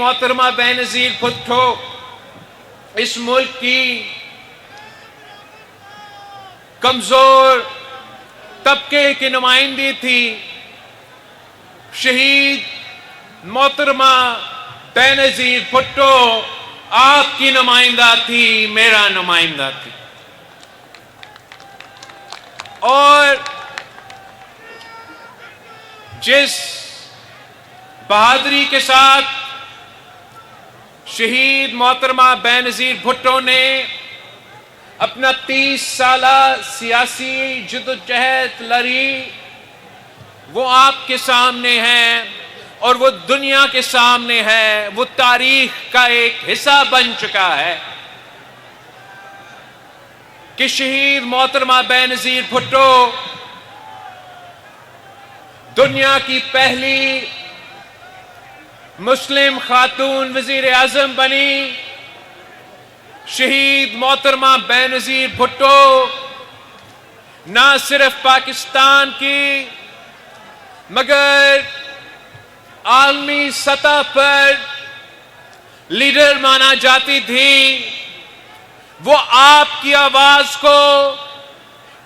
محترمہ بینظیر بھٹو اس ملک کی کمزور طبقے کی نمائندی تھی. شہید محترمہ بینظیر بھٹو آپ کی نمائندہ تھی, میرا نمائندہ تھی. اور جس بہادری کے ساتھ شہید محترمہ بینظیر بھٹو نے اپنا 30 سالہ سیاسی جدوجہد لڑی, وہ آپ کے سامنے ہے اور وہ دنیا کے سامنے ہے, وہ تاریخ کا ایک حصہ بن چکا ہے کہ شہید محترمہ بینظیر بھٹو دنیا کی پہلی مسلم خاتون وزیر اعظم بنی. شہید محترمہ بینظیر بھٹو نہ صرف پاکستان کی مگر عالمی سطح پر لیڈر مانا جاتی تھی. وہ آپ کی آواز کو,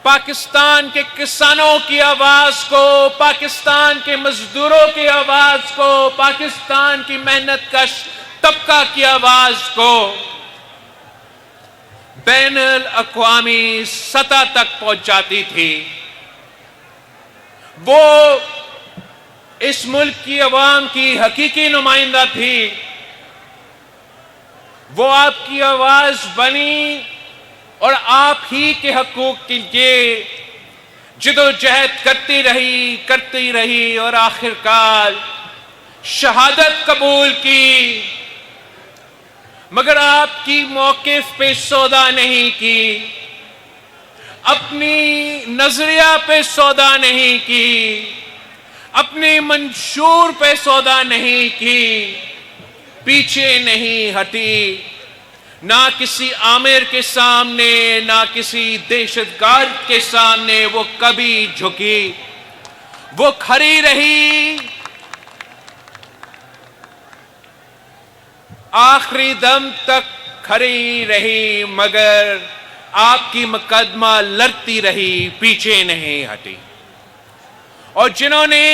پاکستان کے کسانوں کی آواز کو, پاکستان کے مزدوروں کی آواز کو, پاکستان کی محنت کش طبقہ کی آواز کو بین الاقوامی سطح تک پہنچاتی تھی. وہ اس ملک کی عوام کی حقیقی نمائندہ تھی. وہ آپ کی آواز بنی اور آپ ہی کے حقوق کے لیے جدوجہد کرتی رہی اور آخرکار شہادت قبول کی. مگر آپ کی موقف پہ سودا نہیں کی, اپنی نظریہ پہ سودا نہیں کی, اپنی منشور پہ سودا نہیں کی, پیچھے نہیں ہٹی. نہ کسی آمر کے سامنے, نہ کسی دہشت گرد کے سامنے وہ کبھی جھکی. وہ کھڑی رہی, آخری دم تک کھڑی رہی, مگر آپ کی مقدمہ لڑتی رہی, پیچھے نہیں ہٹی. اور جنہوں نے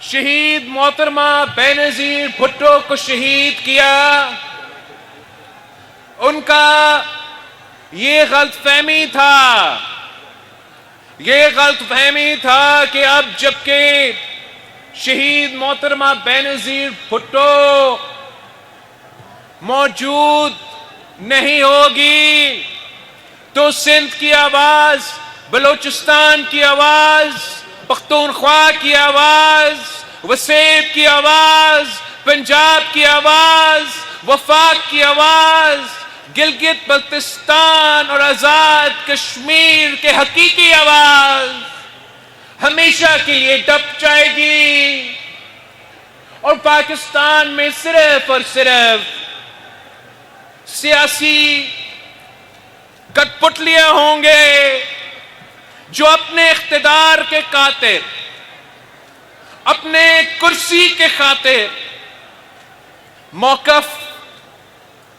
شہید محترمہ بینظیر بھٹو کو شہید کیا, ان کا یہ غلط فہمی تھا کہ اب جبکہ شہید محترمہ بینظیر بھٹو موجود نہیں ہوگی تو سندھ کی آواز, بلوچستان کی آواز, پختونخوا کی آواز, وسیب کی آواز, پنجاب کی آواز, وفاق کی آواز, گلگت بلتستان اور آزاد کشمیر کے حقیقی آواز ہمیشہ کے لیے دب جائے گی. اور پاکستان میں صرف اور صرف سیاسی کٹ پتلیاں ہوں گے جو اپنے اقتدار کے خاطر, اپنے کرسی کے خاطر موقف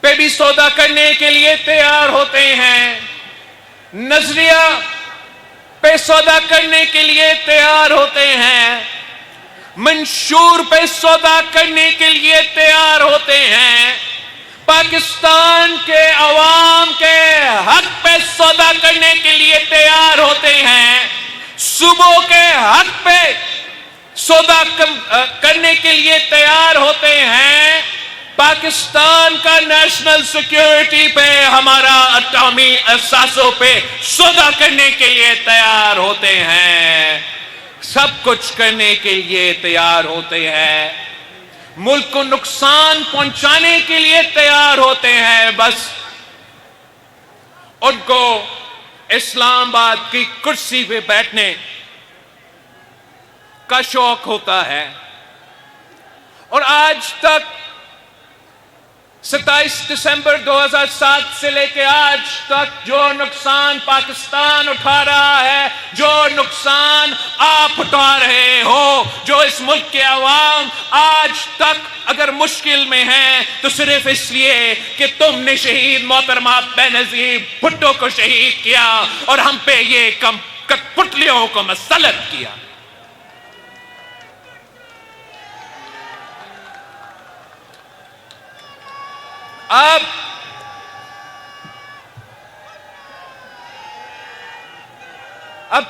پہ بھی سودا کرنے کے لیے تیار ہوتے ہیں, نظریہ پہ سودا کرنے کے لیے تیار ہوتے ہیں, منشور پہ سودا کرنے کے لیے تیار ہوتے ہیں, پاکستان کے عوام کے حق پہ سودا کرنے کے لیے تیار ہوتے ہیں, صوبوں کے حق پہ سودا کرنے کے لیے تیار ہوتے ہیں, پاکستان کا نیشنل سیکیورٹی پہ, ہمارا اٹامی احساسوں پہ سودا کرنے کے لیے تیار ہوتے ہیں, سب کچھ کرنے کے لیے تیار ہوتے ہیں, ملک کو نقصان پہنچانے کے لیے تیار ہوتے ہیں. بس ان کو اسلام آباد کی کرسی پہ بیٹھنے کا شوق ہوتا ہے. اور آج تک 27 دسمبر 2007 سے لے کے آج تک جو نقصان پاکستان اٹھا رہا ہے، جو نقصان آپ اٹھا رہے ہو، جو اس ملک کے عوام آج تک اگر مشکل میں ہیں تو صرف اس لیے کہ تم نے شہید محترمہ بینظیر بھٹو کو شہید کیا اور ہم پہ یہ کٹپٹلیوں کو مسلط کیا۔ اب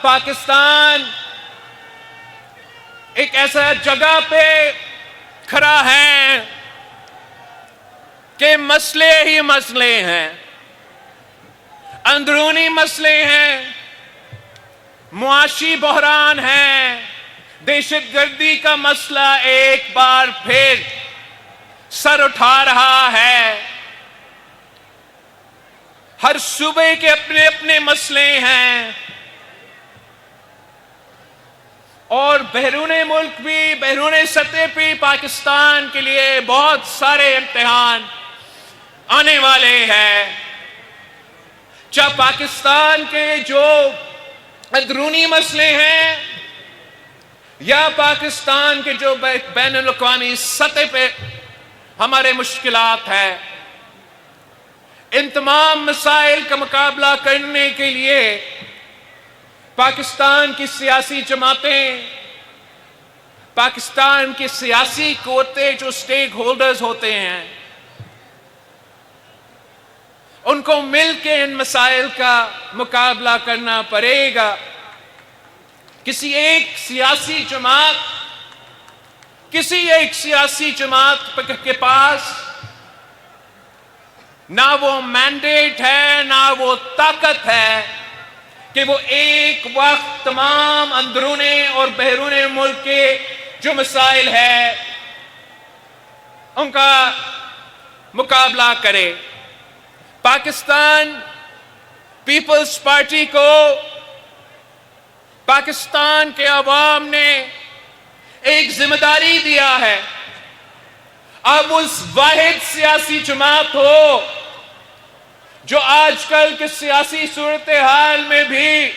پاکستان ایک ایسا جگہ پہ کھڑا ہے کہ مسئلے ہی مسئلے ہیں، اندرونی مسئلے ہیں، معاشی بحران ہے، دہشت گردی کا مسئلہ ایک بار پھر سر اٹھا رہا ہے، ہر صوبے کے اپنے اپنے مسئلے ہیں، اور بیرون ملک بھی، بیرون سطح پہ پاکستان کے لیے بہت سارے امتحان آنے والے ہیں۔ چاہے پاکستان کے جو اندرونی مسئلے ہیں یا پاکستان کے جو بین الاقوامی سطح پہ ہمارے مشکلات ہیں، ان تمام مسائل کا مقابلہ کرنے کے لیے پاکستان کی سیاسی جماعتیں، پاکستان کی سیاسی قوتیں جو سٹیک ہولڈرز ہوتے ہیں، ان کو مل کے ان مسائل کا مقابلہ کرنا پڑے گا۔ کسی ایک سیاسی جماعت کے پاس نہ وہ مینڈیٹ ہے، نہ وہ طاقت ہے کہ وہ ایک وقت تمام اندرونی اور بیرون ملک کے جو مسائل ہیں ان کا مقابلہ کرے۔ پاکستان پیپلز پارٹی کو پاکستان کے عوام نے ایک ذمہ داری دیا ہے۔ اب اس واحد سیاسی جماعت ہو جو آج کل کے سیاسی صورتحال میں بھی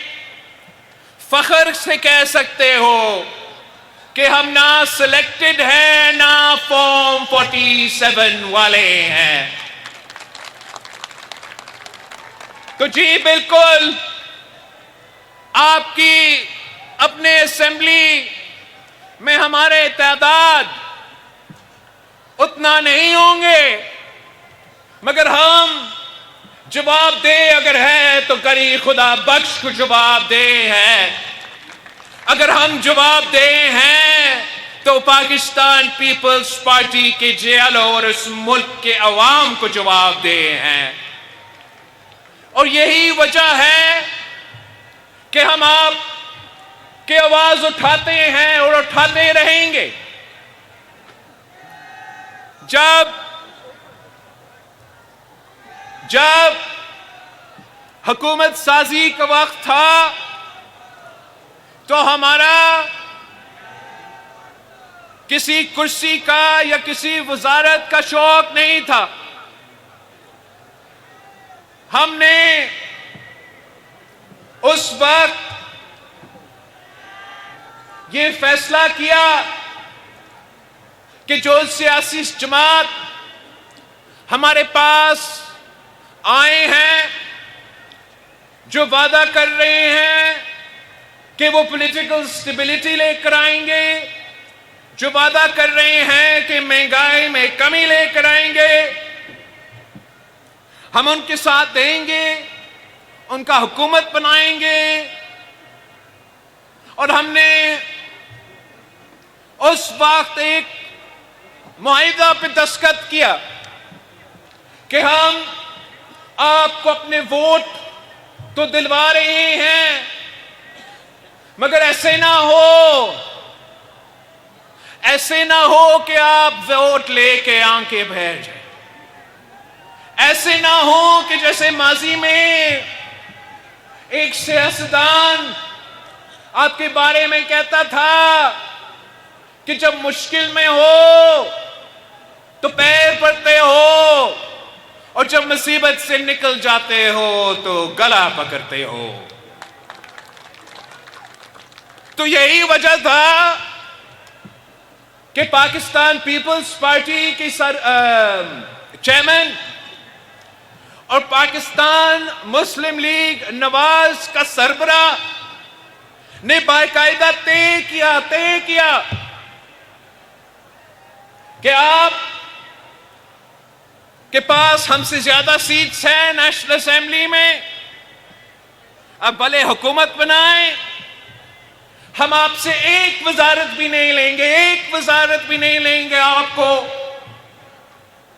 فخر سے کہہ سکتے ہو کہ ہم نہ سلیکٹڈ ہیں نہ فارم 47 والے ہیں۔ تو جی بالکل آپ کی اپنے اسمبلی میں ہمارے تعداد اتنا نہیں ہوں گے، مگر ہم جواب دے اگر ہے تو کری خدا بخش کو جواب دے ہے۔ اگر ہم جواب دے ہیں تو پاکستان پیپلز پارٹی کے جیلوں اور اس ملک کے عوام کو جواب دے ہیں۔ اور یہی وجہ ہے کہ ہم آپ کی آواز اٹھاتے ہیں اور اٹھاتے رہیں گے۔ جب حکومت سازی کا وقت تھا تو ہمارا کسی کرسی کا یا کسی وزارت کا شوق نہیں تھا۔ ہم نے اس وقت یہ فیصلہ کیا کہ جو سیاسی جماعت ہمارے پاس آئے ہیں، جو وعدہ کر رہے ہیں کہ وہ پولیٹیکل سٹیبلٹی لے کر آئیں گے، جو وعدہ کر رہے ہیں کہ مہنگائی میں کمی لے کر آئیں گے، ہم ان کے ساتھ دیں گے، ان کا حکومت بنائیں گے۔ اور ہم نے اس وقت ایک معاہدہ پہ دستخط کیا کہ ہم آپ کو اپنے ووٹ تو دلوا رہے ہیں، مگر ایسے نہ ہو کہ آپ ووٹ لے کے آنکھیں بھر جائیں۔ ایسے نہ ہو کہ جیسے ماضی میں ایک سیاستدان آپ کے بارے میں کہتا تھا کہ جب مشکل میں ہو تو پیر پڑتے ہو، اور جب مصیبت سے نکل جاتے ہو تو گلا پکڑتے ہو۔ تو یہی وجہ تھا کہ پاکستان پیپلز پارٹی کی چیئرمین اور پاکستان مسلم لیگ نواز کا سربراہ نے باقاعدہ طے کیا کہ آپ کے پاس ہم سے زیادہ سیٹس ہیں نیشنل اسمبلی میں، اب بھلے حکومت بنائیں، ہم آپ سے ایک وزارت بھی نہیں لیں گے، آپ کو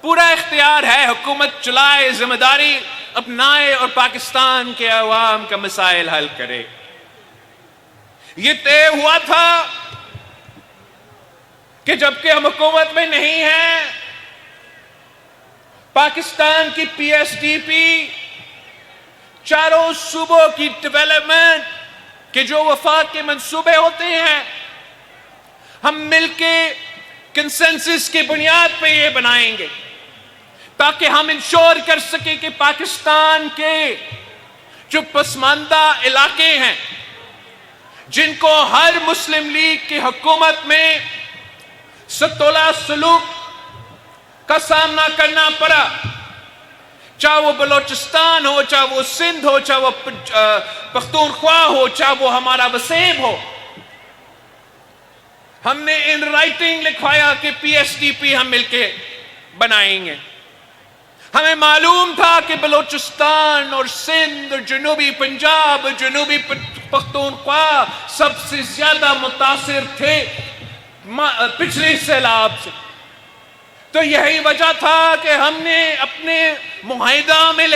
پورا اختیار ہے، حکومت چلائے، ذمہ داری اپنائے اور پاکستان کے عوام کا مسائل حل کرے۔ یہ طے ہوا تھا کہ جبکہ ہم حکومت میں نہیں ہیں، پاکستان کی پی ایس ڈی پی چاروں صوبوں کی ڈیولپمنٹ کے جو وفاق کے منصوبے ہوتے ہیں، ہم مل کے کنسنسس کی بنیاد پہ یہ بنائیں گے تاکہ ہم انشور کر سکیں کہ پاکستان کے جو پسماندہ علاقے ہیں جن کو ہر مسلم لیگ کی حکومت میں ستولہ سلوک کا سامنا کرنا پڑا، چاہے وہ بلوچستان ہو، چاہے وہ سندھ ہو، چاہے وہ پختونخوا ہو، چاہے وہ ہمارا وسیب ہو، ہم نے ان رائٹنگ لکھوایا کہ پی ایس ڈی پی ہم مل کے بنائیں گے۔ ہمیں معلوم تھا کہ بلوچستان اور سندھ اور جنوبی پنجاب اور جنوبی پختونخوا سب سے زیادہ متاثر تھے پچھلے سیلاب سے، تو یہی وجہ تھا کہ ہم نے اپنے معاہدہ میں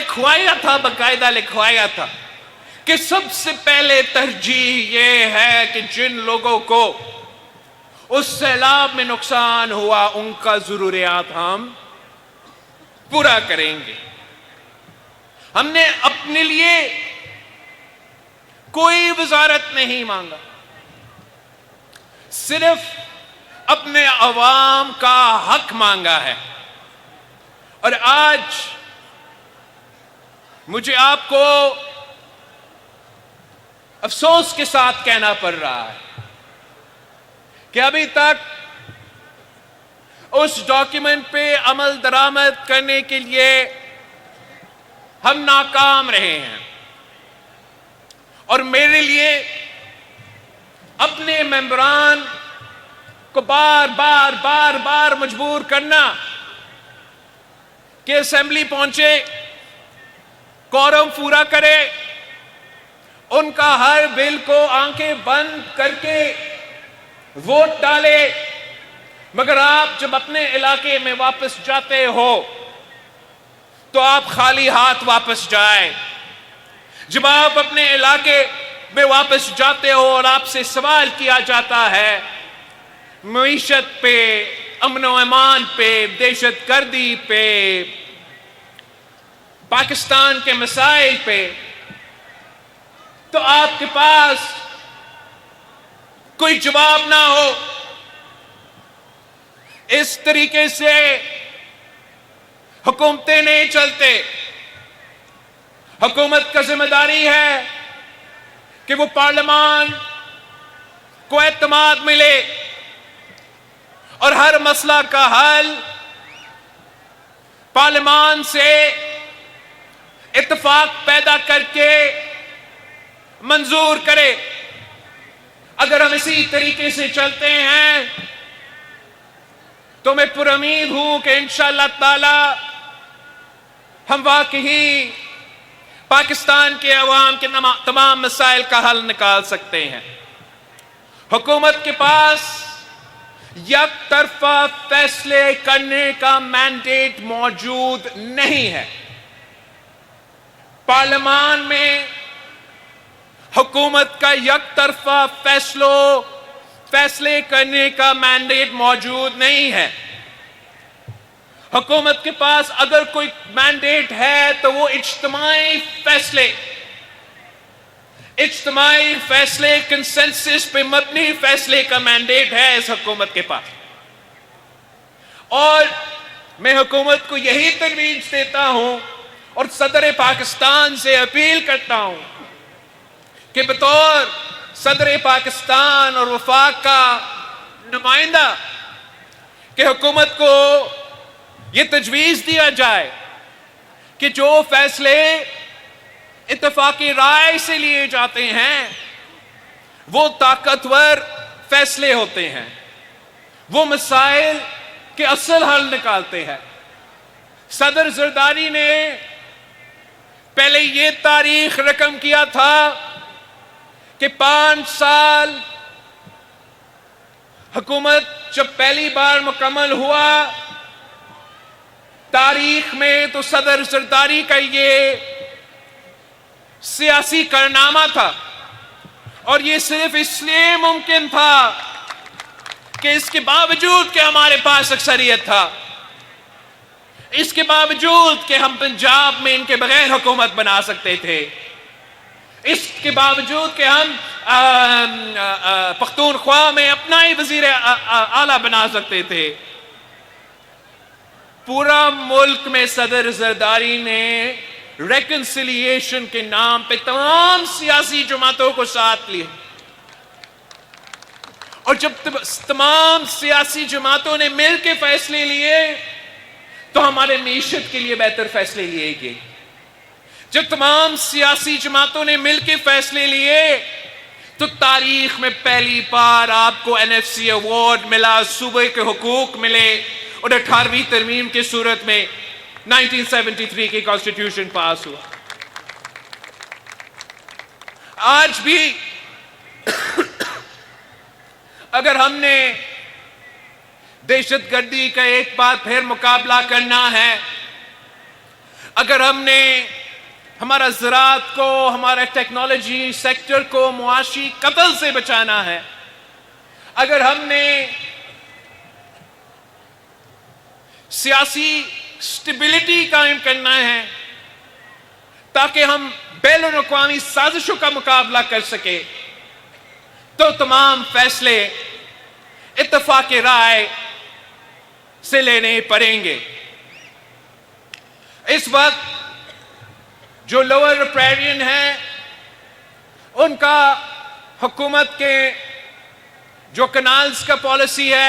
باقاعدہ لکھوایا تھا کہ سب سے پہلے ترجیح یہ ہے کہ جن لوگوں کو اس سیلاب میں نقصان ہوا ان کا ضروریات ہم پورا کریں گے۔ ہم نے اپنے لیے کوئی وزارت نہیں مانگا، صرف اپنے عوام کا حق مانگا ہے۔ اور آج مجھے آپ کو افسوس کے ساتھ کہنا پڑ رہا ہے کہ ابھی تک اس ڈاکیومنٹ پہ عمل درآمد کرنے کے لیے ہم ناکام رہے ہیں، اور میرے لیے اپنے ممبران کو بار بار مجبور کرنا کہ اسمبلی پہنچے، کورم پورا کرے، ان کا ہر بل کو آنکھیں بند کر کے ووٹ ڈالے، مگر آپ جب اپنے علاقے میں واپس جاتے ہو تو آپ خالی ہاتھ واپس جائیں۔ جب آپ اپنے علاقے میں واپس جاتے ہو اور آپ سے سوال کیا جاتا ہے معیشت پہ، امن و امان پہ، دہشت گردی پہ، پاکستان کے مسائل پہ، تو آپ کے پاس کوئی جواب نہ ہو۔ اس طریقے سے حکومتیں نہیں چلتے۔ حکومت کا ذمہ داری ہے کہ وہ پارلیمان کو اعتماد ملے اور ہر مسئلہ کا حل پارلیمان سے اتفاق پیدا کر کے منظور کرے۔ اگر ہم اسی طریقے سے چلتے ہیں تو میں پر امید ہوں کہ انشاءاللہ تعالی ہم واقعی پاکستان کے عوام کے تمام مسائل کا حل نکال سکتے ہیں۔ حکومت کے پاس یک طرفہ فیصلے کرنے کا مینڈیٹ موجود نہیں ہے۔ پارلیمان میں حکومت کا یک طرفہ فیصلے کرنے کا مینڈیٹ موجود نہیں ہے۔ حکومت کے پاس اگر کوئی مینڈیٹ ہے تو وہ اجتماعی فیصلے کنسنسس پہ مبنی فیصلے کا مینڈیٹ ہے اس حکومت کے پاس، اور میں حکومت کو یہی تجویز دیتا ہوں اور صدر پاکستان سے اپیل کرتا ہوں کہ بطور صدر پاکستان اور وفاق کا نمائندہ کہ حکومت کو یہ تجویز دیا جائے کہ جو فیصلے اتفاقی رائے سے لیے جاتے ہیں وہ طاقتور فیصلے ہوتے ہیں، وہ مسائل کے اصل حل نکالتے ہیں۔ صدر زرداری نے پہلے یہ تاریخ رقم کیا تھا کہ 5 سال حکومت جب پہلی بار مکمل ہوا تاریخ میں، تو صدر زرداری کا یہ سیاسی کارنامہ تھا، اور یہ صرف اس لیے ممکن تھا کہ اس کے باوجود کہ ہمارے پاس اکثریت تھا، اس کے باوجود کہ ہم پنجاب میں ان کے بغیر حکومت بنا سکتے تھے، اس کے باوجود کہ ہم پختونخوا میں اپنا ہی وزیر اعلیٰ بنا سکتے تھے، پورا ملک میں صدر زرداری نے ریکنسیلیشن کے نام پہ تمام سیاسی جماعتوں کو ساتھ لیا، اور جب تمام سیاسی جماعتوں نے مل کے فیصلے لیے تو ہمارے معیشت کے لیے بہتر فیصلے لیے گئے۔ جب تمام سیاسی جماعتوں نے مل کے فیصلے لیے تو تاریخ میں پہلی بار آپ کو NFC ایوارڈ ملا، صوبے کے حقوق ملے، اور 18ویں ترمیم کی صورت میں 1973 کی کانسٹیٹیوشن پاس ہوا۔ آج بھی اگر ہم نے دہشت گردی کا ایک بار پھر مقابلہ کرنا ہے، اگر ہم نے ہمارا زراعت کو، ہمارا ٹیکنالوجی سیکٹر کو معاشی قتل سے بچانا ہے، اگر ہم نے سیاسی سٹیبلٹی قائم کرنا ہے تاکہ ہم بین الاقوامی سازشوں کا مقابلہ کر سکیں، تو تمام فیصلے اتفاق رائے سے لینے پڑیں گے۔ اس وقت جو لوور ریپیرین ہیں ان کا حکومت کے جو کنالز کا پالیسی ہے